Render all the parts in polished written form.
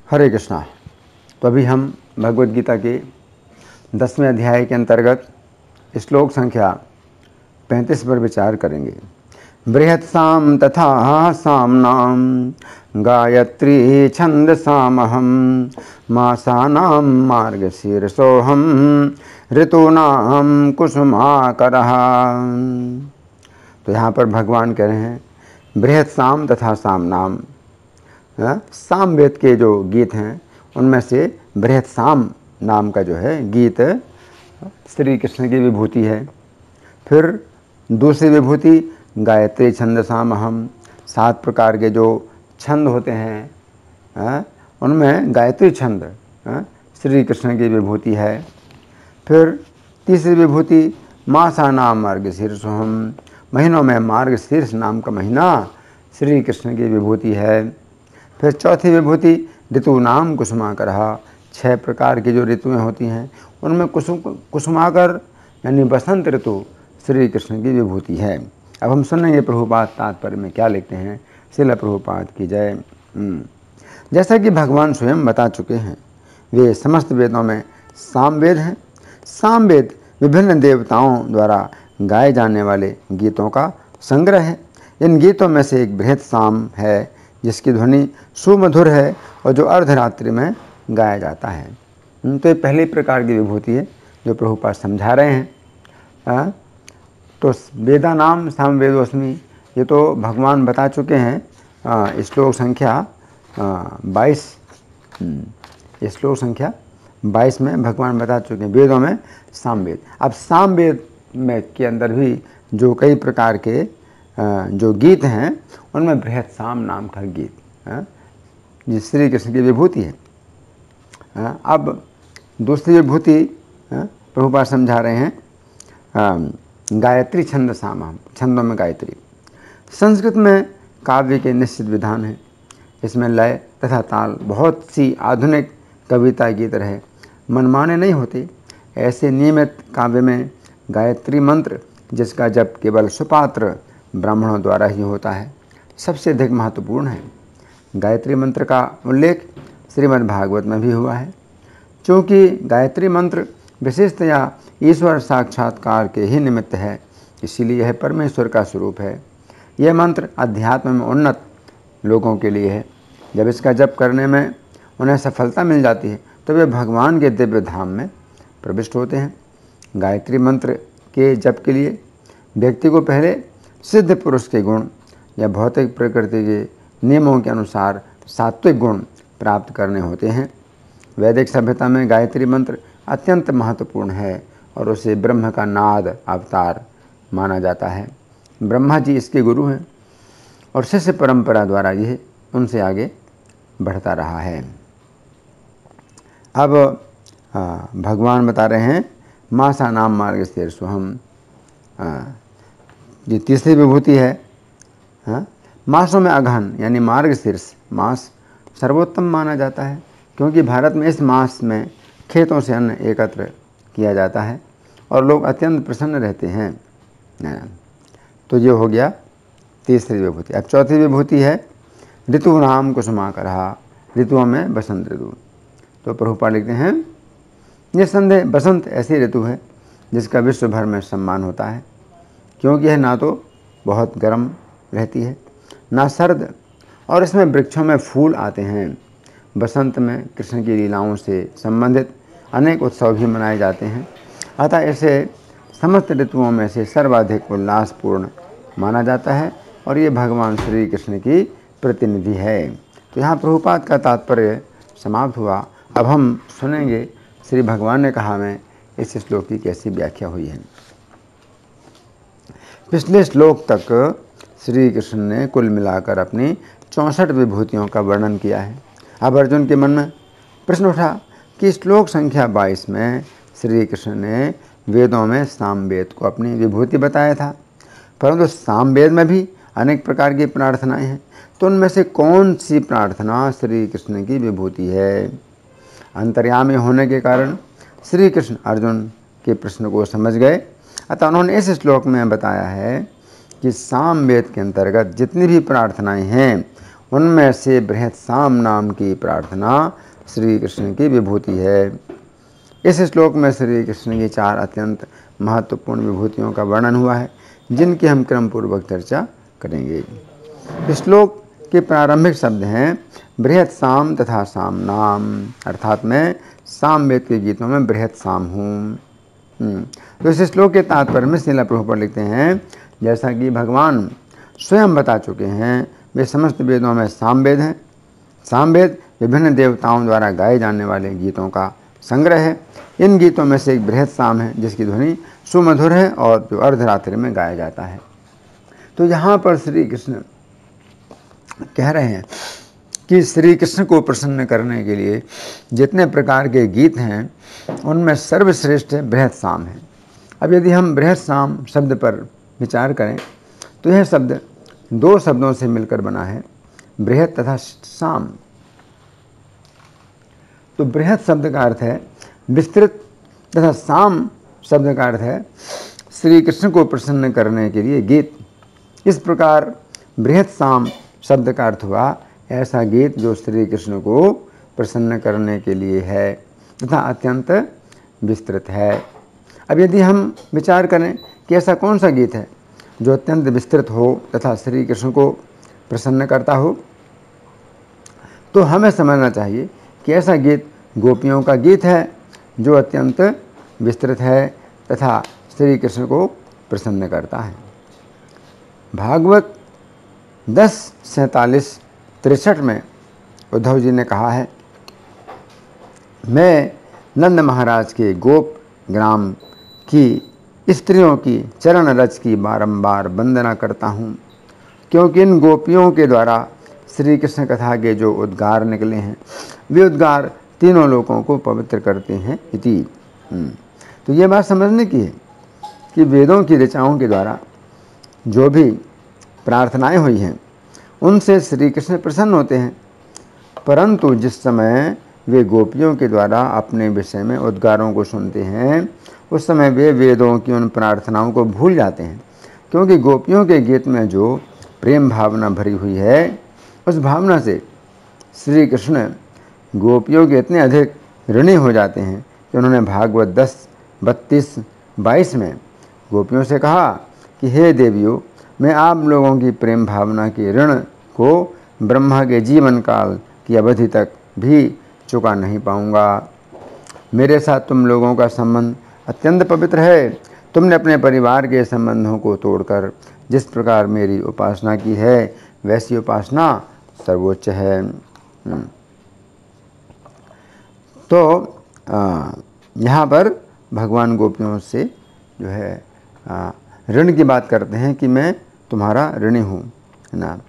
हरे कृष्णा। तो अभी हम भगवद गीता के 10वें अध्याय के अंतर्गत श्लोक संख्या 35 पर विचार करेंगे। बृहत् साम तथा सामनाम गायत्री छंदसामहम मासानां मार्गशीर्षोऽहं ऋतूनां कुसुमाकरः। तो यहाँ पर भगवान कह रहे हैं बृहत् साम तथा सामनाम। साम वेद के जो गीत हैं उनमें से बृहत् साम नाम का जो है गीत श्री कृष्ण की विभूति है। फिर दूसरी विभूति गायत्री छंदसामहम। 7 प्रकार के जो छंद होते हैं उनमें गायत्री छंद श्री कृष्ण की विभूति है। फिर तीसरी विभूति मासानाम मार्गशीर्षोऽहं। महीनों में मार्गशीर्ष नाम का महीना श्री कृष्ण की विभूति है। फिर चौथी विभूति ऋतूनाम कुसुमाकरः। 6 प्रकार की जो ऋतुएं होती हैं उनमें कुसुमाकर यानी बसंत ऋतु श्री कृष्ण की विभूति है। अब हम सुनेंगे प्रभुपाद तात्पर्य में क्या लिखते हैं। श्रील प्रभुपाद की जय। जैसा कि भगवान स्वयं बता चुके हैं, वे समस्त वेदों में सामवेद हैं। सामवेद विभिन्न देवताओं द्वारा गाए जाने वाले गीतों का संग्रह है। इन गीतों में से एक बृहत् साम है जिसकी ध्वनि सुमधुर है और जो अर्धरात्रि में गाया जाता है। तो ये पहली प्रकार की विभूति है जो प्रभुपाद समझा रहे हैं। तो वेदा नाम सामवेदोस्मि, ये तो भगवान बता चुके हैं। श्लोक संख्या 22, श्लोक संख्या 22 में भगवान बता चुके हैं वेदों में सामवेद। अब सामवेद में के अंदर भी जो कई प्रकार के जो गीत हैं उनमें बृहत् साम नाम का गीत जिस श्री कृष्ण की विभूति है। अब दूसरी विभूति प्रभुपाद समझा रहे हैं गायत्री छंद सामहम। छंदों में गायत्री। संस्कृत में काव्य के निश्चित विधान हैं। इसमें लय तथा ताल बहुत सी आधुनिक कविता की तरह मनमाने नहीं होते। ऐसे नियमित काव्य में गायत्री मंत्र, जिसका जप केवल सुपात्र ब्राह्मणों द्वारा ही होता है, सबसे अधिक महत्वपूर्ण है। गायत्री मंत्र का उल्लेख श्रीमद् भागवत में भी हुआ है। चूँकि गायत्री मंत्र विशेषतया ईश्वर साक्षात्कार के ही निमित्त है, इसीलिए यह परमेश्वर का स्वरूप है। यह मंत्र अध्यात्म में उन्नत लोगों के लिए है। जब इसका जप करने में उन्हें सफलता मिल जाती है तो वे भगवान के दिव्य धाम में प्रविष्ट होते हैं। गायत्री मंत्र के जप के लिए व्यक्ति को पहले सिद्ध पुरुष के गुण या भौतिक प्रकृति के नियमों के अनुसार सात्विक गुण प्राप्त करने होते हैं। वैदिक सभ्यता में गायत्री मंत्र अत्यंत महत्वपूर्ण है और उसे ब्रह्म का नाद अवतार माना जाता है। ब्रह्मा जी इसके गुरु हैं और शिष्य परंपरा द्वारा यह उनसे आगे बढ़ता रहा है। अब भगवान बता रहे हैं मासानाम मार्गशीर्षोऽहं। ये तीसरी विभूति है। मासों में अगहन यानी मार्गशीर्ष मास सर्वोत्तम माना जाता है, क्योंकि भारत में इस मास में खेतों से अन्न एकत्र किया जाता है और लोग अत्यंत प्रसन्न रहते हैं। तो ये हो गया तीसरी विभूति। अब चौथी विभूति है ऋतूनाम कुसुमाकरः। ऋतुओं में बसंत ऋतु। तो प्रभुपाद लिखते हैं निस्संदेह बसंत ऐसी ऋतु है जिसका विश्व भर में सम्मान होता है, क्योंकि यह ना तो बहुत गर्म रहती है ना सर्द, और इसमें वृक्षों में फूल आते हैं। बसंत में कृष्ण की लीलाओं से संबंधित अनेक उत्सव भी मनाए जाते हैं। अतः इसे समस्त ऋतुओं में से सर्वाधिक उल्लासपूर्ण माना जाता है और ये भगवान श्री कृष्ण की प्रतिनिधि है। तो यहाँ प्रभुपाद का तात्पर्य समाप्त हुआ। अब हम सुनेंगे श्री भगवान ने कहा में इस श्लोक की कैसी व्याख्या हुई है। पिछले श्लोक तक श्री कृष्ण ने कुल मिलाकर अपनी 64 विभूतियों का वर्णन किया है। अब अर्जुन के मन में प्रश्न उठा कि श्लोक संख्या 22 में श्री कृष्ण ने वेदों में सामवेद को अपनी विभूति बताया था, परंतु सामवेद में भी अनेक प्रकार की प्रार्थनाएं हैं, तो उनमें से कौन सी प्रार्थना श्री कृष्ण की विभूति है। अंतर्यामी होने के कारण श्री कृष्ण अर्जुन के प्रश्न को समझ गए। अतः उन्होंने इस श्लोक में बताया है कि सामवेद के अंतर्गत जितनी भी प्रार्थनाएं हैं उनमें से बृहत साम नाम की प्रार्थना श्री कृष्ण की विभूति है। इस श्लोक में श्री कृष्ण की 4 अत्यंत महत्वपूर्ण विभूतियों का वर्णन हुआ है, जिनकी हम क्रमपूर्वक चर्चा करेंगे। इस श्लोक के प्रारंभिक शब्द हैं बृहत साम तथा साम नाम, अर्थात मैं सामवेद के गीतों में बृहत साम हूँ। तो इस श्लोक के तात्पर्य में श्रील प्रभुपाद लिखते हैं, जैसा कि भगवान स्वयं बता चुके हैं, वे समस्त वेदों में सामवेद हैं। सामवेद विभिन्न देवताओं द्वारा गाए जाने वाले गीतों का संग्रह है। इन गीतों में से एक बृहत साम है, जिसकी ध्वनि सुमधुर है और जो अर्धरात्रि में गाया जाता है। तो यहाँ पर श्री कृष्ण कह रहे हैं कि श्री कृष्ण को प्रसन्न करने के लिए जितने प्रकार के गीत हैं, उनमें सर्वश्रेष्ठ बृहत साम है। अब यदि हम बृहत साम शब्द पर विचार करें तो यह शब्द 2 शब्दों से मिलकर बना है, बृहत तथा साम। तो बृहत शब्द का अर्थ है विस्तृत तथा साम शब्द का अर्थ है श्री कृष्ण को प्रसन्न करने के लिए गीत। इस प्रकार बृहत साम शब्द का अर्थ हुआ ऐसा गीत जो श्री कृष्ण को प्रसन्न करने के लिए है तथा अत्यंत विस्तृत है। अब यदि हम विचार करें कि ऐसा कौन सा गीत है जो अत्यंत विस्तृत हो तथा श्री कृष्ण को प्रसन्न करता हो, तो हमें समझना चाहिए कि ऐसा गीत गोपियों का गीत है जो अत्यंत विस्तृत है तथा श्री कृष्ण को प्रसन्न करता है। भागवत 10:47-63 में उद्धव जी ने कहा है, मैं नंद महाराज के गोप ग्राम की स्त्रियों की चरण रज की बारंबार वंदना करता हूँ, क्योंकि इन गोपियों के द्वारा श्री कृष्ण कथा के जो उद्गार निकले हैं, वे उद्गार तीनों लोगों को पवित्र करते हैं इति। तो ये बात समझने की है कि वेदों की ऋचाओं के द्वारा जो भी प्रार्थनाएं हुई हैं, उनसे श्री कृष्ण प्रसन्न होते हैं, परंतु जिस समय वे गोपियों के द्वारा अपने विषय में उद्गारों को सुनते हैं, उस समय वे वेदों की उन प्रार्थनाओं को भूल जाते हैं, क्योंकि गोपियों के गीत में जो प्रेम भावना भरी हुई है, उस भावना से श्री कृष्ण गोपियों के इतने अधिक ऋणी हो जाते हैं कि उन्होंने भागवत 10:32-22 में गोपियों से कहा कि हे देवियों, मैं आप लोगों की प्रेम भावना के ऋण को ब्रह्मा के जीवन काल की अवधि तक भी चुका नहीं पाऊंगा। मेरे साथ तुम लोगों का संबंध अत्यंत पवित्र है। तुमने अपने परिवार के संबंधों को तोड़कर जिस प्रकार मेरी उपासना की है, वैसी उपासना सर्वोच्च है। तो यहाँ पर भगवान गोपियों से जो है ऋण की बात करते हैं कि मैं तुम्हारा ऋणी हूँ, है ना।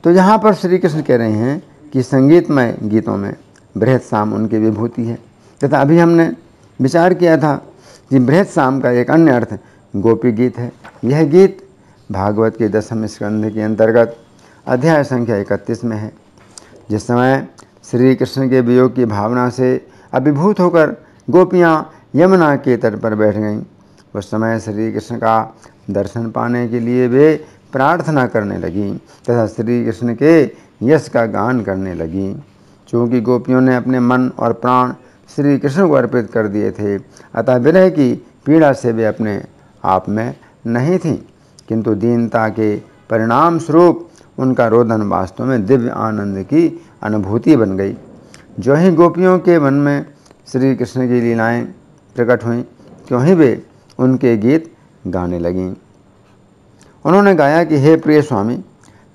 तो यहाँ पर श्री कृष्ण कह रहे हैं कि संगीतमय गीतों में बृहत साम उनकी विभूति है, तथा अभी हमने विचार किया था कि बृहत साम का एक अन्य अर्थ गोपी गीत है। यह गीत भागवत के 10वें स्कंध के अंतर्गत अध्याय संख्या 31 में है। जिस समय श्री कृष्ण के वियोग की भावना से अभिभूत होकर गोपियाँ यमुना के तट पर बैठ गईं, उस समय श्री कृष्ण का दर्शन पाने के लिए वे प्रार्थना करने लगीं तथा श्री कृष्ण के यश का गान करने लगीं। चूँकि गोपियों ने अपने मन और प्राण श्री कृष्ण को अर्पित कर दिए थे, अतः विरह की पीड़ा से वे अपने आप में नहीं थीं, किंतु दीनता के परिणाम स्वरूप उनका रोदन वास्तव में दिव्य आनंद की अनुभूति बन गई। जो ही गोपियों के मन में श्री कृष्ण की लीलाएं प्रकट हुईं, क्यों ही वे उनके गीत गाने लगीं। उन्होंने गाया कि हे प्रिय स्वामी,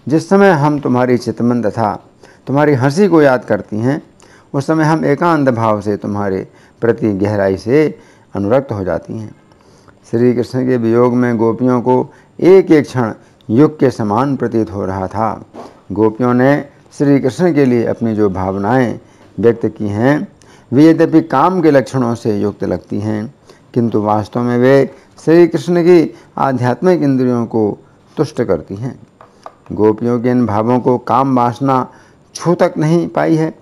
जिस समय हम तुम्हारी चितमन तथा तुम्हारी हंसी को याद करती हैं, उस समय हम एकांत भाव से तुम्हारे प्रति गहराई से अनुरक्त हो जाती हैं। श्री कृष्ण के वियोग में गोपियों को एक एक क्षण युग के समान प्रतीत हो रहा था। गोपियों ने श्री कृष्ण के लिए अपनी जो भावनाएं व्यक्त की हैं, वे यद्यपि काम के लक्षणों से युक्त लगती हैं, किंतु वास्तव में वे श्री कृष्ण की आध्यात्मिक इंद्रियों को तुष्ट करती हैं। गोपियों के इन भावों को काम वासना छू तक नहीं पाई है।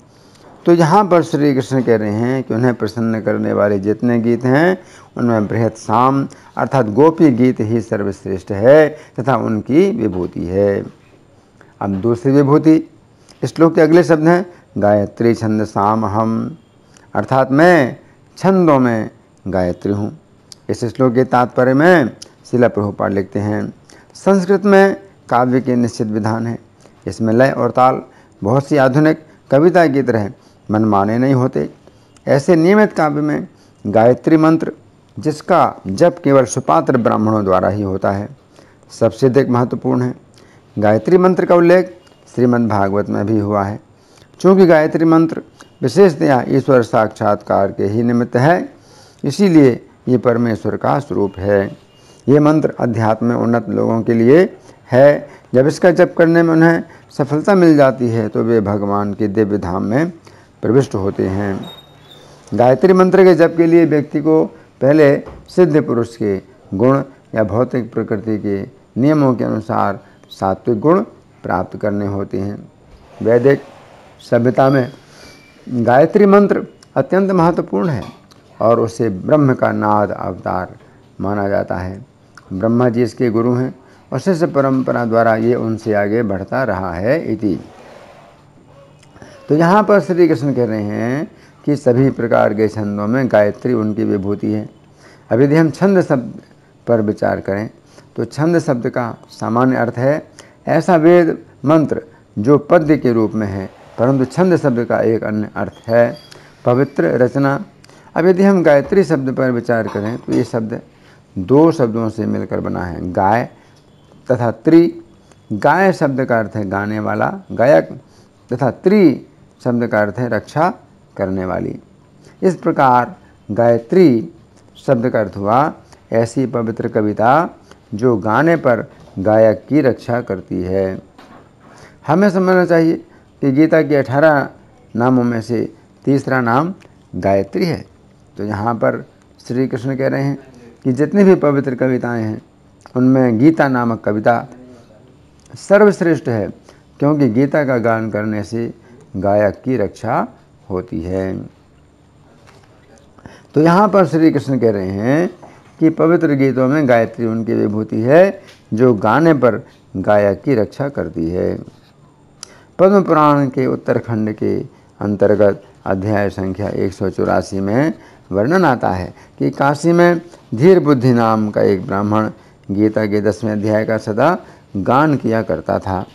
तो यहाँ पर श्री कृष्ण कह रहे हैं कि उन्हें प्रसन्न करने वाले जितने गीत हैं, उनमें बृहत साम अर्थात गोपी गीत ही सर्वश्रेष्ठ है तथा उनकी विभूति है। अब दूसरी विभूति, श्लोक के अगले शब्द हैं गायत्री छंदसाम हम, अर्थात मैं छंदों में गायत्री हूँ। इस श्लोक के तात्पर्य में श्रील प्रभुपाद लिखते हैं, संस्कृत में काव्य के निश्चित विधान है, इसमें लय और ताल बहुत सी आधुनिक कविता की तरह मनमाने नहीं होते। ऐसे नियमित काव्य में गायत्री मंत्र, जिसका जप केवल सुपात्र ब्राह्मणों द्वारा ही होता है, सबसे अधिक महत्वपूर्ण है। गायत्री मंत्र का उल्लेख श्रीमद् भागवत में भी हुआ है। चूँकि गायत्री मंत्र विशेषतया ईश्वर साक्षात्कार के ही निमित्त है, इसीलिए ये परमेश्वर का स्वरूप है। ये मंत्र अध्यात्म में उन्नत लोगों के लिए है। जब इसका जप करने में उन्हें सफलता मिल जाती है तो वे भगवान के दिव्य धाम में प्रविष्ट होते हैं। गायत्री मंत्र के जप के लिए व्यक्ति को पहले सिद्ध पुरुष के गुण या भौतिक प्रकृति के नियमों के अनुसार सात्विक गुण प्राप्त करने होते हैं। वैदिक सभ्यता में गायत्री मंत्र अत्यंत महत्वपूर्ण है और उसे ब्रह्म का नाद अवतार माना जाता है। ब्रह्मा जी इसके गुरु हैं और शिष्य परंपरा द्वारा ये उनसे आगे बढ़ता रहा है इति। तो यहाँ पर श्री कृष्ण कह रहे हैं कि सभी प्रकार के छंदों में गायत्री उनकी विभूति है। अब यदि हम छंद शब्द पर विचार करें तो छंद शब्द का सामान्य अर्थ है ऐसा वेद मंत्र जो पद्य के रूप में है, परंतु छंद शब्द का एक अन्य अर्थ है पवित्र रचना। अब यदि हम गायत्री शब्द पर विचार करें तो ये शब्द दो शब्दों से मिलकर बना है, गाय तथा त्रि। गाय शब्द का अर्थ है गाने वाला, गायक, तथा त्रि शब्द का अर्थ है रक्षा करने वाली। इस प्रकार गायत्री शब्द का अर्थ हुआ ऐसी पवित्र कविता जो गाने पर गायक की रक्षा करती है। हमें समझना चाहिए कि गीता के 18 नामों में से तीसरा नाम गायत्री है। तो यहाँ पर श्री कृष्ण कह रहे हैं कि जितनी भी पवित्र कविताएं हैं उनमें गीता नामक कविता सर्वश्रेष्ठ है, क्योंकि गीता का गान करने से गायक की रक्षा होती है। तो यहाँ पर श्री कृष्ण कह रहे हैं कि पवित्र गीतों में गायत्री उनकी विभूति है जो गाने पर गायक की रक्षा करती है। पद्म पुराण के उत्तरखंड के अंतर्गत अध्याय संख्या 184 में वर्णन आता है कि काशी में धीर बुद्धि नाम का एक ब्राह्मण गीता के 10वें अध्याय का सदा गान किया करता था।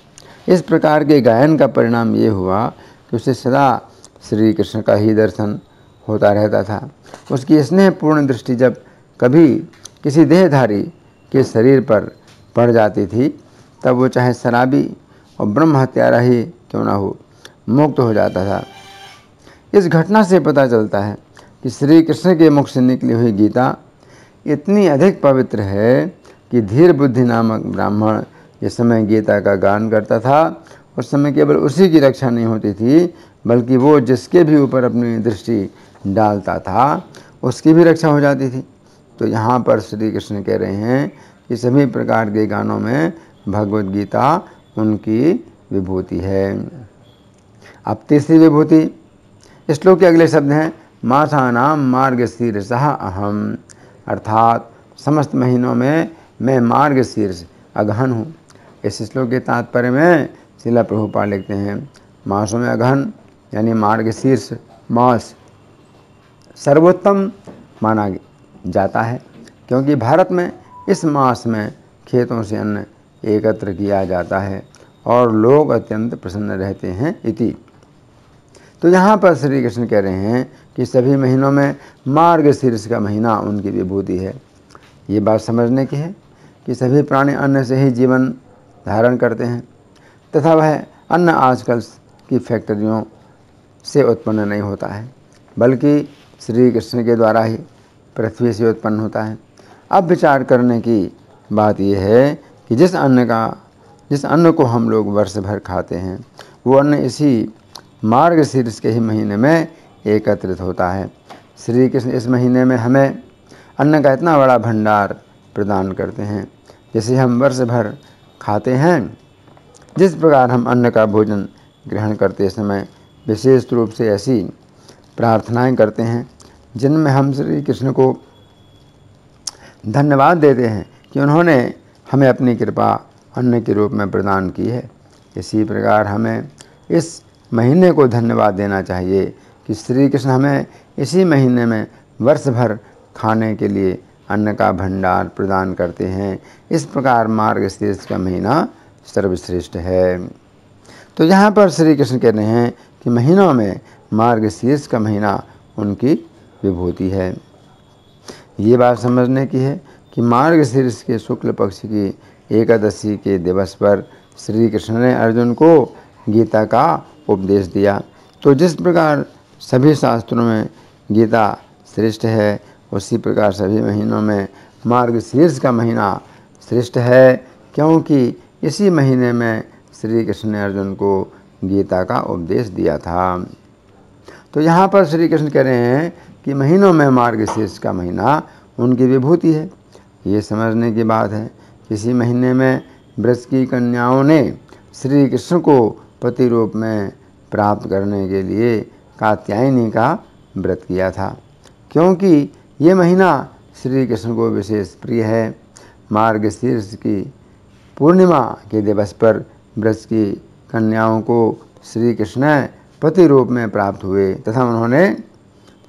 इस प्रकार के गायन का परिणाम ये हुआ कि उसे सदा श्री कृष्ण का ही दर्शन होता रहता था। उसकी स्नेहपूर्ण दृष्टि जब कभी किसी देहधारी के शरीर पर पड़ जाती थी तब वो चाहे शराबी और ब्रह्म हत्यारा ही क्यों ना हो, मुक्त हो जाता था। इस घटना से पता चलता है कि श्री कृष्ण के मुख से निकली हुई गीता इतनी अधिक पवित्र है कि धीर बुद्धि नामक ब्राह्मण जिस समय गीता का गान करता था उस समय केवल उसी की रक्षा नहीं होती थी, बल्कि वो जिसके भी ऊपर अपनी दृष्टि डालता था उसकी भी रक्षा हो जाती थी। तो यहाँ पर श्री कृष्ण कह रहे हैं कि सभी प्रकार के गानों में भगवद गीता उनकी विभूति है। अब तीसरी विभूति, श्लोक के अगले शब्द हैं मासानाम मार्गशीर्षः अहम, अर्थात समस्त महीनों में मैं मार्गशीर्ष अगहन हूँ। इस श्लोक के तात्पर्य में श्रील प्रभुपाद लिखते हैं मासों में अगहन यानी मार्गशीर्ष मास सर्वोत्तम माना जाता है, क्योंकि भारत में इस मास में खेतों से अन्न एकत्र किया जाता है और लोग अत्यंत प्रसन्न रहते हैं इति। तो यहाँ पर श्री कृष्ण कह रहे हैं कि सभी महीनों में मार्गशीर्ष का महीना उनकी विभूति है। ये बात समझने की है कि सभी प्राणी अन्न से ही जीवन धारण करते हैं तथा वह अन्न आजकल की फैक्ट्रियों से उत्पन्न नहीं होता है, बल्कि श्री कृष्ण के द्वारा ही पृथ्वी से उत्पन्न होता है। अब विचार करने की बात यह है कि जिस अन्न को हम लोग वर्ष भर खाते हैं वो अन्न इसी मार्गशीर्ष के ही महीने में एकत्रित होता है। श्री कृष्ण इस महीने में हमें अन्न का इतना बड़ा भंडार प्रदान करते हैं जिसे हम वर्ष भर खाते हैं। जिस प्रकार हम अन्न का भोजन ग्रहण करते समय विशेष रूप से ऐसी प्रार्थनाएं करते हैं जिनमें हम श्री कृष्ण को धन्यवाद देते हैं कि उन्होंने हमें अपनी कृपा अन्न के रूप में प्रदान की है, इसी प्रकार हमें इस महीने को धन्यवाद देना चाहिए कि श्री कृष्ण हमें इसी महीने में वर्ष भर खाने के लिए अन्न का भंडार प्रदान करते हैं। इस प्रकार मार्गशीर्ष का महीना सर्वश्रेष्ठ है। तो यहाँ पर श्री कृष्ण कह रहे हैं कि महीनों में मार्गशीर्ष का महीना उनकी विभूति है। ये बात समझने की है कि मार्गशीर्ष के शुक्ल पक्ष की एकादशी के दिवस पर श्री कृष्ण ने अर्जुन को गीता का उपदेश दिया। तो जिस प्रकार सभी शास्त्रों में गीता श्रेष्ठ है, उसी प्रकार सभी महीनों में मार्गशीर्ष का महीना श्रेष्ठ है, क्योंकि इसी महीने में श्री कृष्ण ने अर्जुन को गीता का उपदेश दिया था। तो यहाँ पर श्री कृष्ण कह रहे हैं कि महीनों में मार्गशीर्ष का महीना उनकी विभूति है। ये समझने की बात है, किसी महीने में ब्रज की कन्याओं ने श्री कृष्ण को पति रूप में प्राप्त करने के लिए कात्यायनी का व्रत किया था, क्योंकि ये महीना श्री कृष्ण को विशेष प्रिय है। मार्गशीर्ष की पूर्णिमा के दिवस पर ब्रज की कन्याओं को श्री कृष्ण पति रूप में प्राप्त हुए तथा उन्होंने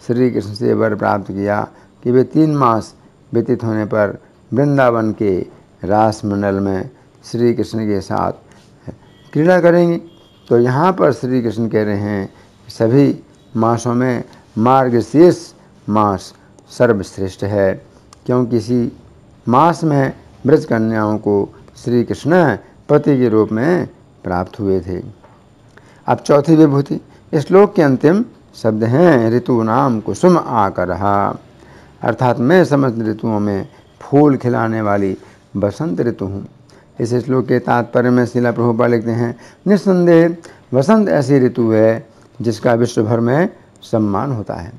श्री कृष्ण से वर प्राप्त किया कि वे 3 मास व्यतीत होने पर वृंदावन के रास मंडल में श्री कृष्ण के साथ क्रीड़ा करेंगे। तो यहाँ पर श्री कृष्ण कह रहे हैं सभी मासों में मार्गशीर्ष मास सर्वश्रेष्ठ है, क्योंकि इसी मास में ब्रज कन्याओं को श्री कृष्ण पति के रूप में प्राप्त हुए थे। अब चौथी विभूति, इस श्लोक के अंतिम शब्द हैं ऋतु नाम कुसुम आकरहा, अर्थात मैं समस्त ऋतुओं में फूल खिलाने वाली बसंत ऋतु हूँ। इस श्लोक के तात्पर्य में श्रील प्रभुपाद लिखते हैं, निस्संदेह वसंत ऐसी ऋतु है जिसका विश्व भर में सम्मान होता है,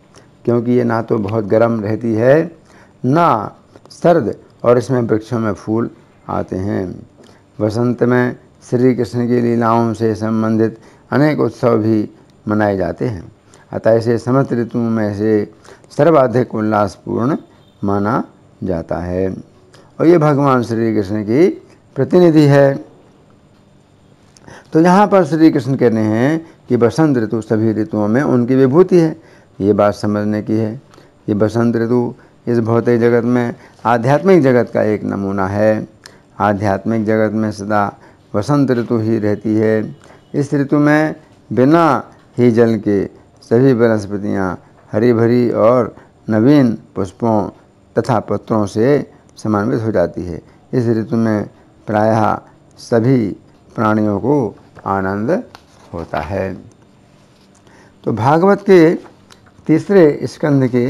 क्योंकि ये ना तो बहुत गर्म रहती है ना सर्द, और इसमें वृक्षों में फूल आते हैं। वसंत में श्री कृष्ण की लीलाओं से संबंधित अनेक उत्सव भी मनाए जाते हैं, अतः इसे समस्त ऋतुओं में से सर्वाधिक उल्लासपूर्ण माना जाता है और ये भगवान श्री कृष्ण की प्रतिनिधि है। तो यहाँ पर श्री कृष्ण कह रहे हैं कि बसंत ऋतु सभी ऋतुओं में उनकी विभूति है। ये बात समझने की है। ये बसंत ऋतु इस भौतिक जगत में आध्यात्मिक जगत का एक नमूना है। आध्यात्मिक जगत में सदा बसंत ऋतु ही रहती है। इस ऋतु में बिना ही जल के सभी वनस्पतियाँ हरी भरी और नवीन पुष्पों तथा पत्रों से समन्वित हो जाती है। इस ऋतु में प्रायः सभी प्राणियों को आनंद होता है। तो भागवत के तीसरे स्कंद के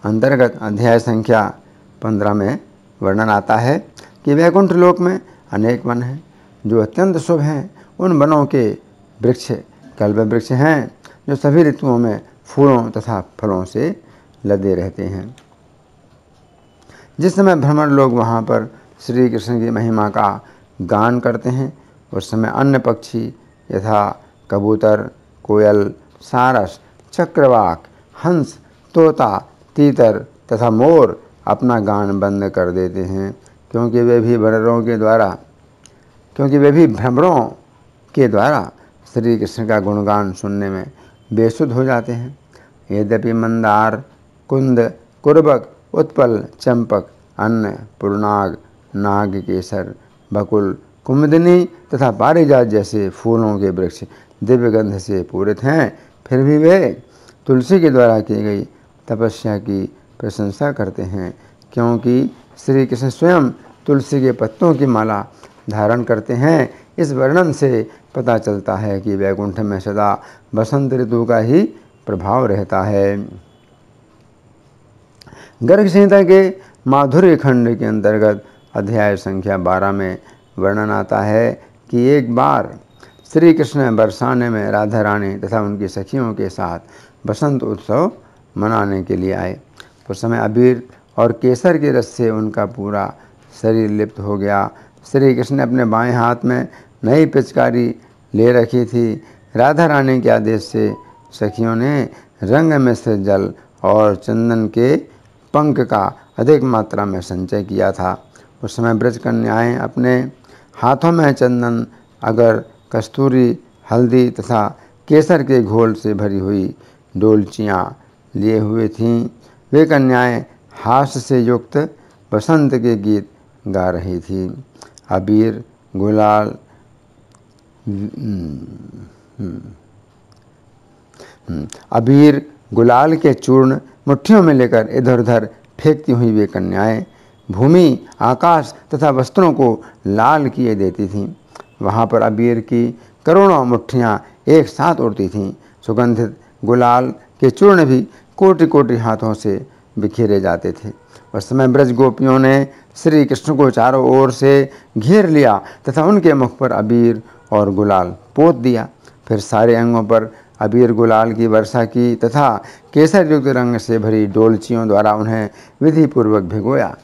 अंतर्गत अध्याय संख्या 15 में वर्णन आता है कि वैकुंठ लोक में अनेक वन हैं जो अत्यंत शुभ हैं। उन वनों के वृक्ष कल्प वृक्ष हैं जो सभी ऋतुओं में फूलों तथा फलों से लदे रहते हैं। जिस समय भ्रमर लोग वहाँ पर श्री कृष्ण की महिमा का गान करते हैं, उस समय अन्य पक्षी यथा कबूतर, कोयल, सारस, चक्रवाक, हंस, तोता, तीतर तथा मोर अपना गान बंद कर देते हैं, क्योंकि वे भी भ्रमरों के द्वारा श्री कृष्ण का गुणगान सुनने में बेसुध हो जाते हैं। यद्यपि मंदार, कुंद, कुर्बक, उत्पल, चंपक, अन्न, पुरनाग, नाग केसर, बकुल, कुमुदिनी तथा पारिजात जैसे फूलों के वृक्ष दिव्य गंध से पूरित हैं, फिर भी वे तुलसी के द्वारा की गई तपस्या की प्रशंसा करते हैं, क्योंकि श्री कृष्ण स्वयं तुलसी के पत्तों की माला धारण करते हैं। इस वर्णन से पता चलता है कि वैकुंठ में सदा बसंत ऋतु का ही प्रभाव रहता है। गर्ग संहिता के माधुर्य खंड के अंतर्गत अध्याय संख्या 12 में वर्णन आता है कि एक बार श्री कृष्ण बरसाने में राधा रानी तथा उनकी सखियों के साथ बसंत उत्सव मनाने के लिए आए। उस समय अबीर और केसर के रस से उनका पूरा शरीर लिप्त हो गया। श्री कृष्ण ने अपने बाएं हाथ में नई पिचकारी ले रखी थी। राधा रानी के आदेश से सखियों ने रंग मिश्र जल और चंदन के पंख का अधिक मात्रा में संचय किया था। उस समय ब्रज कन्याएं अपने हाथों में चंदन, अगर, कस्तूरी, हल्दी तथा केसर के घोल से भरी हुई डोलचियाँ लिए हुए थीं। वे कन्याएं हास्य से युक्त बसंत के गीत गा रही थीं। अबीर, गुलाल, अबीर गुलाल के चूर्ण मुट्ठियों में लेकर इधर उधर फेंकती हुई वे कन्याएं भूमि, आकाश तथा वस्त्रों को लाल किए देती थीं। वहाँ पर अबीर की करोड़ों मुट्ठियाँ एक साथ उड़ती थीं। सुगंधित गुलाल के चूर्ण भी कोटि कोटि हाथों से बिखेरे जाते थे। उस समय ब्रज गोपियों ने श्री कृष्ण को चारों ओर से घेर लिया तथा उनके मुख पर अबीर और गुलाल पोत दिया। फिर सारे अंगों पर अबीर गुलाल की वर्षा की तथा केसर युक्त रंग से भरी डोलचियों द्वारा उन्हें विधिपूर्वक भिगोया।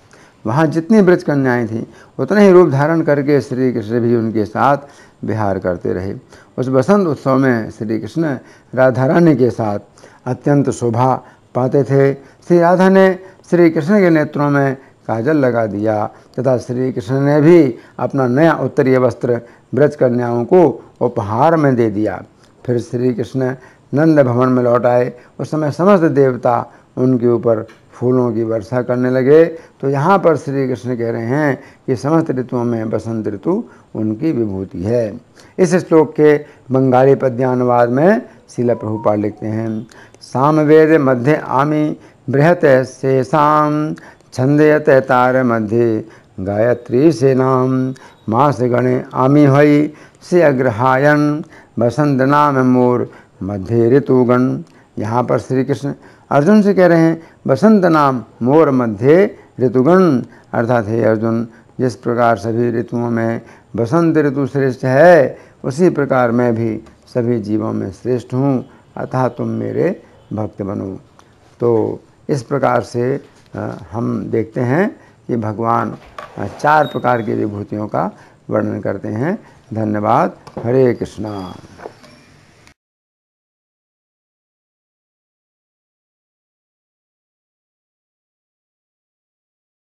वहाँ जितनी ब्रज कन्याएं थीं उतने ही रूप धारण करके श्री कृष्ण भी उनके साथ विहार करते रहे। उस बसंत उत्सव में श्री कृष्ण राधा रानी के साथ अत्यंत शोभा पाते थे। श्री राधा ने श्री कृष्ण के नेत्रों में काजल लगा दिया तथा श्री कृष्ण ने भी अपना नया उत्तरीय वस्त्र ब्रज कन्याओं को उपहार में दे दिया। फिर श्री कृष्ण नंद भवन में लौट आए। उस समय समस्त देवता उनके ऊपर फूलों की वर्षा करने लगे। तो यहाँ पर श्री कृष्ण कह रहे हैं कि समस्त ऋतुओं में बसंत ऋतु उनकी विभूति है। इस श्लोक के बंगाली पद्यानुवाद में श्रील प्रभुपाद लिखते हैं, सामवेद मध्य आमी बृहत शेषाम छंदयत तार मध्य गायत्री सेनाम मास गणे आमी हई से अग्रहायन बसंत नाम मोर मध्य ऋतुगण। यहाँ पर श्री कृष्ण अर्जुन से कह रहे हैं बसंत नाम मोर मध्य ऋतुगण, अर्थात हे अर्जुन, जिस प्रकार सभी ऋतुओं में बसंत ऋतु श्रेष्ठ है उसी प्रकार मैं भी सभी जीवों में श्रेष्ठ हूँ, अतः तुम मेरे भक्त बनो। तो इस प्रकार से हम देखते हैं कि भगवान 4 प्रकार की विभूतियों का वर्णन करते हैं। धन्यवाद। हरे कृष्णा।